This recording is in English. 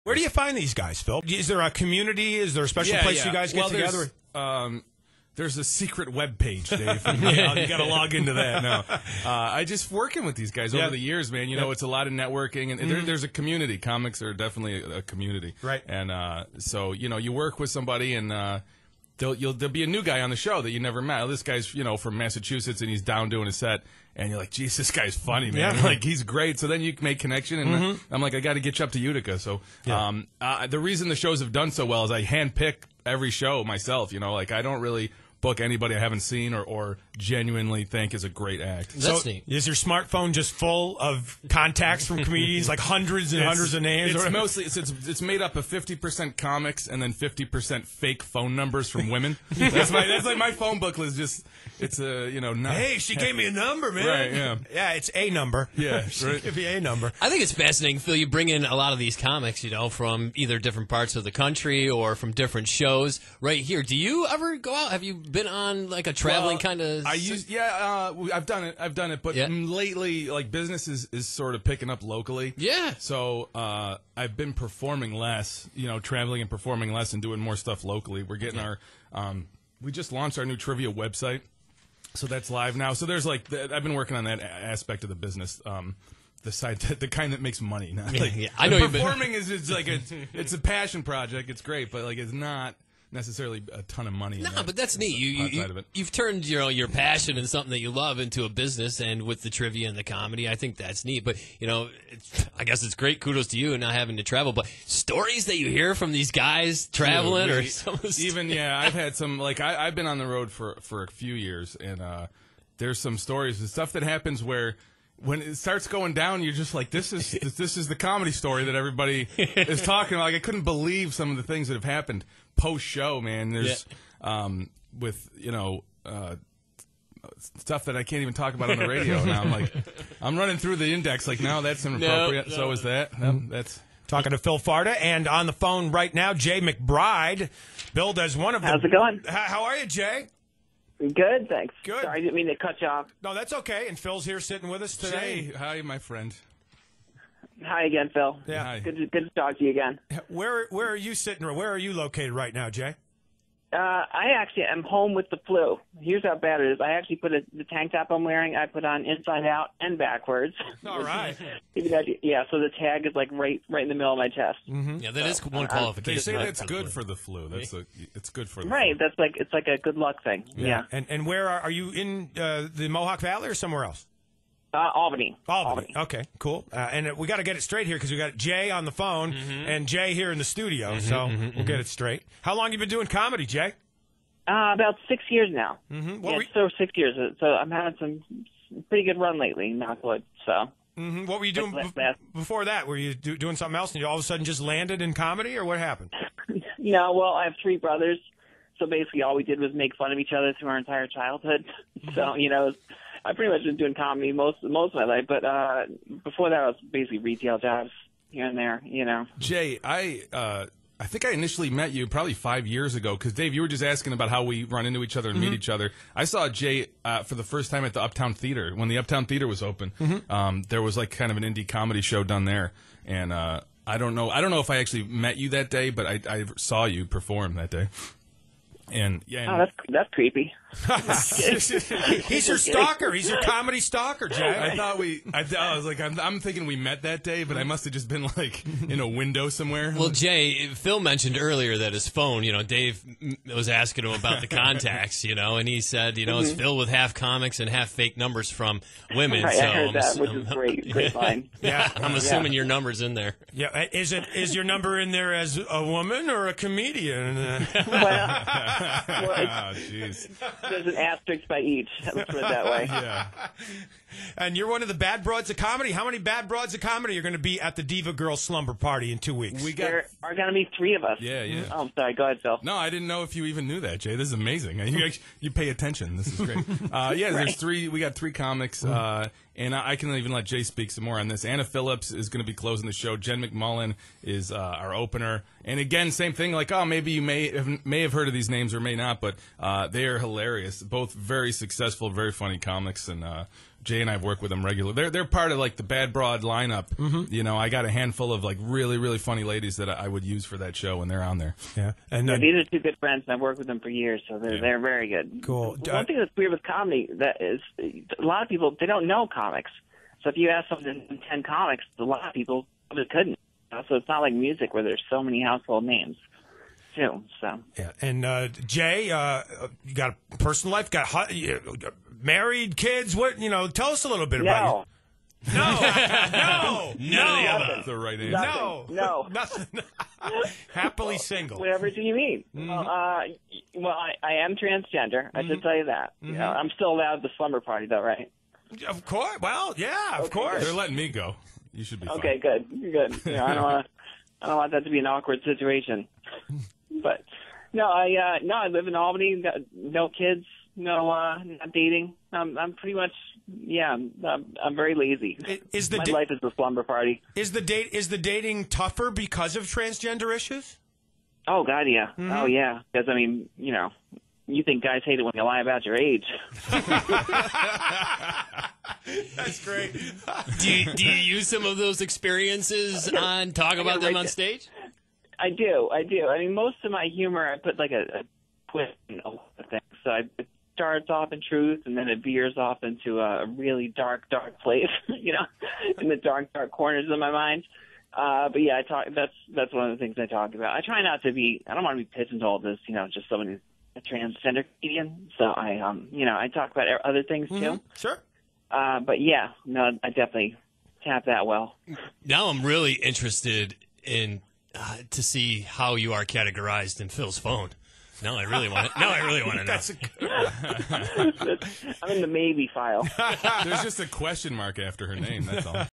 Where do you find these guys, Phil? Is there a community? Is there a special place you guys get together? There's a secret web page, Dave. You got to log into that. No, I just working with these guys over the years, man. You know, it's a lot of networking, and there's a community. Comics are definitely a community, right? And so you work with somebody, and there'll be a new guy on the show that you never met. Oh, this guy's from Massachusetts, and he's down doing a set, and you're like, geez, this guy's funny, man. Yeah. Like, he's great. So then you make connection, and I'm like, I got to get you up to Utica. So the reason the shows have done so well is I handpick every show myself. Like, I don't really book anybody I haven't seen or genuinely think is a great act. That's neat. Is your smartphone just full of contacts from comedians, like hundreds and hundreds of names? It's mostly it's made up of 50% comics and then 50% fake phone numbers from women. That's like my phone book is just hey, she gave me a number, man. Right, yeah. Yeah, it's a number. Yeah, she gave me a number. I think it's fascinating, Phil. You bring in a lot of these comics, from either different parts of the country or from different shows right here. Do you ever go out? Have you been on like a traveling kind of? I've done it, but lately, like, business is sort of picking up locally. Yeah. So I've been performing less, traveling and performing less and doing more stuff locally. We're getting our we just launched our new trivia website. So that's live now. So there's I've been working on that aspect of the business, the side, the kind that makes money. Not I know performing is it's a passion project. It's great, but it's not necessarily a ton of money. No, but that's neat. You've turned your passion and something that you love into a business, and with the trivia and the comedy, I think that's neat. But I guess it's great. Kudos to you and not having to travel. But stories that you hear from these guys traveling, or I've had some. I've been on the road for a few years, and there's some stories and stuff that happens where, when it starts going down, you're just like, this is the comedy story that everybody is talking about. I couldn't believe some of the things that have happened post-show, man. There's with stuff that I can't even talk about on the radio now. I'm running through the index no, that's inappropriate. So is that. That's talking to Phil Farda, and on the phone right now, Jaye McBride, billed as one of them. How's it going? How are you, Jay? Good, thanks. Good. Sorry, I didn't mean to cut you off. No, that's okay. And Phil's here sitting with us today. Jay, hi, my friend. Hi again, Phil. Yeah. Hi. Good to talk to you again. Where are you sitting, or where are you located right now, Jay? I actually am home with the flu. Here's how bad it is. I actually put the tank top I'm wearing, I put on inside out and backwards. All right. Yeah, so the tag is right in the middle of my chest. Mm-hmm. Yeah, that is one qualification. They say that's good for the flu. It's good for the right. flu. It's like a good luck thing. Yeah. And where are you in the Mohawk Valley or somewhere else? Albany. Okay, cool. And we got to get it straight here because we got Jay on the phone and Jay here in the studio, so we'll get it straight. How long you been doing comedy, Jay? About 6 years now. Mm-hmm. So 6 years. So I'm having some pretty good run lately, knock wood. So. Mm-hmm. What were you doing before that? Were you doing something else and you all of a sudden just landed in comedy, or what happened? No, well, I have 3 brothers, so basically all we did was make fun of each other through our entire childhood. So, I pretty much been doing comedy most of my life, but before that, I was basically retail jobs here and there. Jay, I think I initially met you probably 5 years ago because, Dave, you were just asking about how we run into each other and meet each other. I saw Jay for the first time at the Uptown Theater when the Uptown Theater was open. There was kind of an indie comedy show done there, and I don't know if I actually met you that day, but I saw you perform that day. And that's creepy. He's your stalker. He's your comedy stalker, Jay. I was like, I'm thinking we met that day, but I must have just been in a window somewhere. Well, Jay, Phil mentioned earlier that his phone, Dave was asking him about the contacts, and he said, it's filled with half comics and half fake numbers from women. Right, so I heard that, which is great line. Yeah, I'm assuming your number's in there. Yeah, is your number in there as a woman or a comedian? Jeez. There's an asterisk by each. Let's put it that way. Yeah. And you're one of the bad broads of comedy. How many bad broads of comedy are going to be at the Diva Girls Slumber Party in 2 weeks? There are going to be 3 of us. Yeah. Oh, I'm sorry. Go ahead, Phil. No, I didn't know if you even knew that, Jay. This is amazing. You pay attention. This is great. There's 3. We got 3 comics. And I can even let Jay speak some more on this. Anna Phillips is going to be closing the show. Jen McMullen is our opener. And again, same thing. Maybe you may have heard of these names or may not, but they are hilarious. Both very successful, very funny comics, and Jay and I have worked with them regularly. They're part of like the Bad Broad lineup. Mm-hmm. You know, I got a handful of like really, really funny ladies that I would use for that show when they're on there. Yeah, and these are two good friends, and I've worked with them for years, so they're very good. Cool. One thing that's weird with comedy that is a lot of people, they don't know comics. So if you ask someone to 10 comics, a lot of people just couldn't. So it's not like music where there's so many household names, too. So yeah, and Jay, you got a personal life, married, kids. What Tell us a little bit about you. No, That's the right answer. No. Nothing. Happily single. Whatever do you mean? Mm-hmm. Well, I am transgender. I should tell you that. Mm-hmm. I'm still allowed the slumber party, though, right? Of course. Well, yeah, of course. They're letting me go. You should be fine. Okay, good. I don't want that to be an awkward situation. But no, I live in Albany. Got no kids. No, not dating. I'm pretty much, I'm very lazy. My life is a slumber party. Is the dating tougher because of transgender issues? Oh God, yeah. Mm-hmm. Oh yeah. Because you think guys hate it when you lie about your age. That's great. Do you use some of those experiences on talk about them on stage? I do. I mean, most of my humor, I put like a twist in a lot of things. So it starts off in truth, and then it veers off into a really dark place, in the dark corners of my mind. But yeah, that's one of the things I talk about. I try not to be. I don't want to be pigeonholed as just someone who's a transgender comedian. So I talk about other things too. Mm-hmm. Sure. But yeah, no, I definitely tap that well. Now I'm really interested in to see how you are categorized in Phil's phone. Now I really want to know. That's I'm in the maybe file. There's just a question mark after her name, that's all.